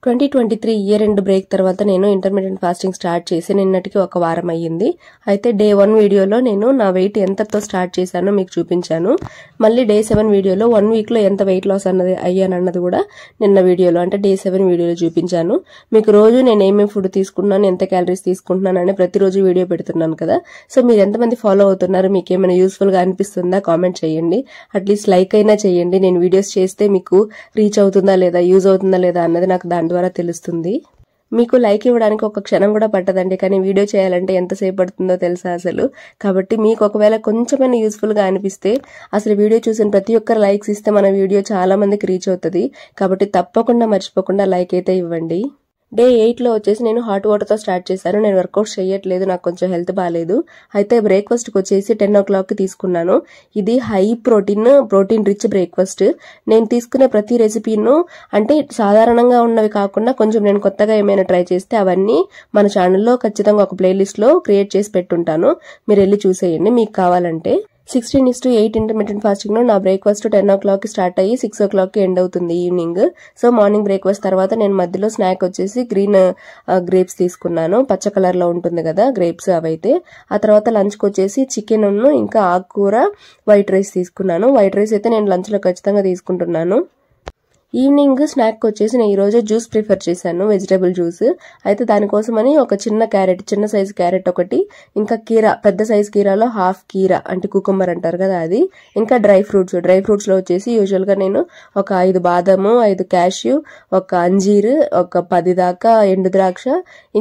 2023 year end break తర్వాత నేను intermediate fasting start చేసి నిన్నటికి ఒక వారం అయ్యింది. అయితే డే 1 వీడియోలో నేను నా వెయిట్ ఎంతతో స్టార్ట్ చేశానో మీకు చూపించాను. మళ్ళీ డే 7 వీడియోలో 1 వీక్ లో ఎంత వెయిట్ లాస్ అయ్యానన్నది కూడా నిన్న వీడియోలో అంటే డే 7 వీడియోలో చూపించాను. మీకు రోజు నేను ఏమేమి ఫుడ్ తీసుకుంటున్నాను, ఎంత క్యాలరీస్ తీసుకుంటున్నాను అని ప్రతిరోజు వీడియో పెడుతున్నాను కదా. సో మీరు ఎంతమంది ఫాలో అవుతున్నారు, మీకు ఏమైనా యూస్ఫుల్ గా అనిపిస్తుందా కామెంట్ చేయండి. అట్లీస్ట్ లైక్ అయినా చేయండి. నేను వీడియోస్ చేస్తే మీకు రీచ్ అవుతుందా లేదా, యూజ్ అవుతుందా లేదా అన్నది నాకు దాని ద్వారా తెలుస్తుంది. మీకు లైక్ ఇవ్వడానికి ఒక క్షణం కూడా పట్టదండి, కానీ వీడియో చేయాలంటే ఎంతసేపు పడుతుందో తెలుసా అసలు. కాబట్టి మీకు ఒకవేళ కొంచెమైనా యూస్ఫుల్ గా అనిపిస్తే అసలు వీడియో చూసిన ప్రతి ఒక్కరు లైక్స్ ఇస్తే మన వీడియో చాలా మందికి రీచ్ అవుతుంది. కాబట్టి తప్పకుండా మర్చిపోకుండా లైక్ అయితే ఇవ్వండి. డే 8 లో వచ్చేసి నేను హాట్ వాటర్ తో స్టార్ట్ చేశాను. నేను వర్కౌట్ చేయట్లేదు, నాకు కొంచెం హెల్త్ బాగాలేదు. అయితే బ్రేక్ఫాస్ట్ కి వచ్చేసి 10 o'clock కి తీసుకున్నాను. ఇది హై ప్రోటీన్ రిచ్ బ్రేక్ఫాస్ట్. నేను తీసుకునే ప్రతి రెసిపీను అంటే సాధారణంగా ఉన్నవి కాకుండా కొంచెం నేను కొత్తగా ఏమైనా ట్రై చేస్తే అవన్నీ మన ఛానల్లో ఖచ్చితంగా ఒక ప్లేలిస్ట్ లో క్రియేట్ చేసి పెట్టుంటాను. మీరు వెళ్ళి చూసేయండి మీకు కావాలంటే. 16:8 ఇంటర్మీడియట్ ఫాస్టింగ్ లో నా బ్రేక్ఫాస్ట్ 10 o'clock కి స్టార్ట్ అయ్యి 6 o'clock కి ఎండ్ అవుతుంది ఈవినింగ్. సో మార్నింగ్ బ్రేక్ఫాస్ట్ తర్వాత నేను మధ్యలో స్నాక్ వచ్చేసి గ్రీన్ గ్రేప్స్ తీసుకున్నాను. పచ్చ కలర్ లో ఉంటుంది కదా గ్రేప్స్, అవైతే. ఆ తర్వాత లంచ్ కి వచ్చేసి చికెన్ ఇంకా ఆకుకూర వైట్ రైస్ తీసుకున్నాను. వైట్ రైస్ అయితే నేను లంచ్ లో ఖచ్చితంగా తీసుకుంటున్నాను. ఈవినింగ్ స్నాక్ వచ్చేసి నేను ఈరోజు జ్యూస్ ప్రిఫర్ చేశాను, వెజిటబుల్ జ్యూస్. అయితే దానికోసమని ఒక చిన్న సైజ్ క్యారెట్ ఒకటి, ఇంకా కీరా, పెద్ద సైజ్ కీరాలో హాఫ్ కీరా అంటే కుకుంబర్ అంటారు కదా అది, ఇంకా డ్రై ఫ్రూట్స్ లో వచ్చేసి యూజువల్ గా నేను ఒక 5 బాదము, 5 క్యాష్యూ, ఒక అంజీర్, ఒక 10 దాకా ఎండు ద్రాక్ష,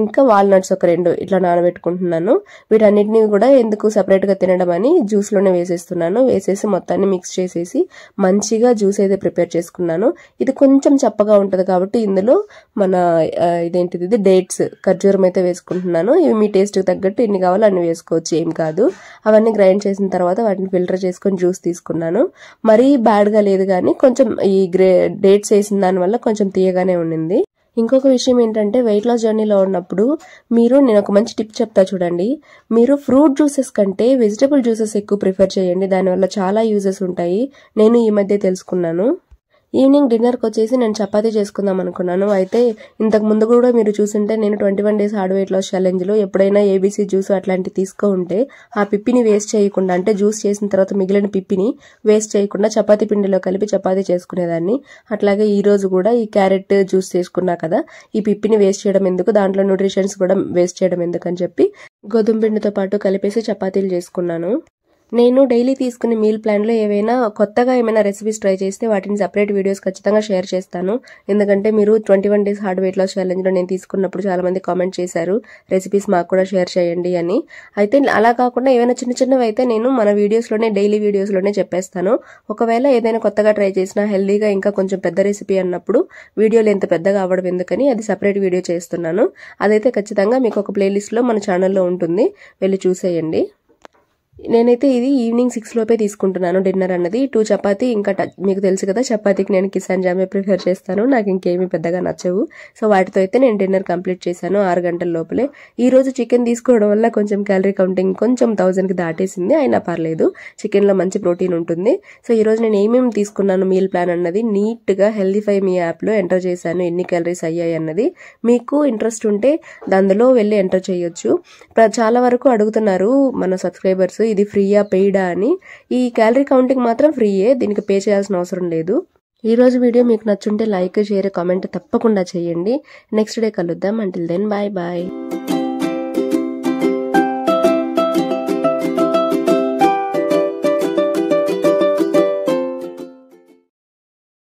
ఇంకా వాల్నట్స్ ఒక 2 ఇట్లా నానబెట్టుకుంటున్నాను. వీటన్నిటిని కూడా ఎందుకు సెపరేట్ గా తినడం అని జ్యూస్ లోనే వేసేస్తున్నాను. వేసేసి మొత్తాన్ని మిక్స్ చేసేసి మంచిగా జ్యూస్ అయితే ప్రిపేర్ చేసుకున్నాను. ఇది కొంచెం చప్పగా ఉంటది కాబట్టి ఇందులో మన ఇదేంటిది డేట్స్, ఖర్జూరం అయితే వేసుకుంటున్నాను. ఇవి మీ టేస్ట్ కి తగ్గట్టు ఎన్ని కావాలో అన్ని వేసుకోవచ్చు, ఏం కాదు. అవన్నీ గ్రైండ్ చేసిన తర్వాత వాటిని ఫిల్టర్ చేసుకొని జ్యూస్ తీసుకున్నాను. మరీ బ్యాడ్ గా లేదు, కానీ కొంచెం ఈ డేట్స్ వేసిన దాని వల్ల కొంచెం తీయగానే ఉండింది. ఇంకొక విషయం ఏంటంటే వెయిట్ లాస్ జర్నీలో ఉన్నప్పుడు నేను ఒక మంచి టిప్ చెప్తా చూడండి. మీరు ఫ్రూట్ జ్యూసెస్ కంటే వెజిటబుల్ జ్యూసెస్ ఎక్కువ ప్రిఫర్ చేయండి. దానివల్ల చాలా యూజెస్ ఉంటాయి. నేను ఈ మధ్య తెలుసుకున్నాను. ఈవినింగ్ డిన్నర్ కి వచ్చేసి నేను చపాతీ చేసుకుందాం అనుకున్నాను. అయితే ఇంతకు ముందు కూడా మీరు చూసుంటే నేను 21 days hard weight loss challenge లో ఎప్పుడైనా ఏబీసీ జ్యూస్ అట్లాంటివి తీసుకో ఉంటే ఆ పిప్పిని వేస్ట్ చేయకుండా, అంటే జ్యూస్ చేసిన తర్వాత మిగిలిన పిప్పిని వేస్ట్ చేయకుండా చపాతీ పిండిలో కలిపి చపాతీ చేసుకునేదాన్ని. అట్లాగే ఈ రోజు కూడా ఈ క్యారెట్ జ్యూస్ చేసుకున్నా కదా, ఈ పిప్పిని వేస్ట్ చేయడం ఎందుకు, దాంట్లో న్యూట్రిషన్స్ కూడా వేస్ట్ చేయడం ఎందుకు అని చెప్పి గోధుమ పిండితో పాటు కలిపేసి చపాతీలు చేసుకున్నాను. నేను డైలీ తీసుకునే మీల్ ప్లాన్ లో కొత్తగా ఏమైనా రెసిపీస్ ట్రై చేస్తే వాటిని సెపరేట్ వీడియోస్ ఖచ్చితంగా షేర్ చేస్తాను. ఎందుకంటే మీరు 21 days hard weight loss challenge లో నేను తీసుకున్నప్పుడు చాలా మంది కామెంట్ చేశారు రెసిపీస్ మాకు కూడా షేర్ చేయండి అని. అయితే అలా కాకుండా ఏమైనా చిన్నవి అయితే నేను మన వీడియోస్ లోనే, డైలీ వీడియోస్ లోనే చెప్పేస్తాను. ఒకవేళ ఏదైనా కొత్తగా ట్రై చేసినా హెల్దీగా ఇంకా కొంచెం పెద్ద రెసిపీ అన్నప్పుడు వీడియోలు ఎంత పెద్దగా అవ్వడం ఎందుకని అది సెపరేట్ వీడియో చేస్తున్నాను. అదైతే ఖచ్చితంగా మీకు ఒక ప్లేలిస్ట్ లో మన ఛానల్లో ఉంటుంది, వెళ్ళి చూసేయండి. నేనైతే ఇది ఈవినింగ్ 6 లోపే తీసుకుంటున్నాను డిన్నర్ అన్నది. 2 చపాతీ, ఇంకా మీకు తెలుసు కదా చపాతీకి నేను కిసాన్ జామే ప్రిఫర్ చేస్తాను, నాకు ఇంకేమీ పెద్దగా నచ్చవు. సో వాటితో అయితే నేను డిన్నర్ కంప్లీట్ చేశాను 6 గంటల లోపలే. ఈ రోజు చికెన్ తీసుకోవడం వల్ల కొంచెం క్యాలరీ కౌంటింగ్ కొంచెం 1000 కి దాటేసింది, అయినా పర్లేదు, చికెన్ లో మంచి ప్రోటీన్ ఉంటుంది. సో ఈ రోజు నేను ఏమేమి తీసుకున్నాను మీల్ ప్లాన్ అన్నది నీట్ గా హెల్దీఫై మీ యాప్ లో ఎంటర్ చేశాను, ఎన్ని క్యాలరీస్ అయ్యాయి అన్నది. మీకు ఇంట్రెస్ట్ ఉంటే అందులో వెళ్ళి ఎంటర్ చేయొచ్చు. చాలా వరకు అడుగుతున్నారు మన సబ్స్క్రైబర్స్ ఇది ఫ్రీయా పెయిడా అని. ఈ క్యాలరీ కౌంటింగ్ మాత్రం ఫ్రీయే, దీనికి పే చేయాల్సిన అవసరం లేదు. ఈ రోజు వీడియో మీకు నచ్చుంటే లైక్, షేర్, కామెంట్ తప్పకుండా చేయండి. నెక్స్ట్ డే కలుద్దాం. Until then bye bye.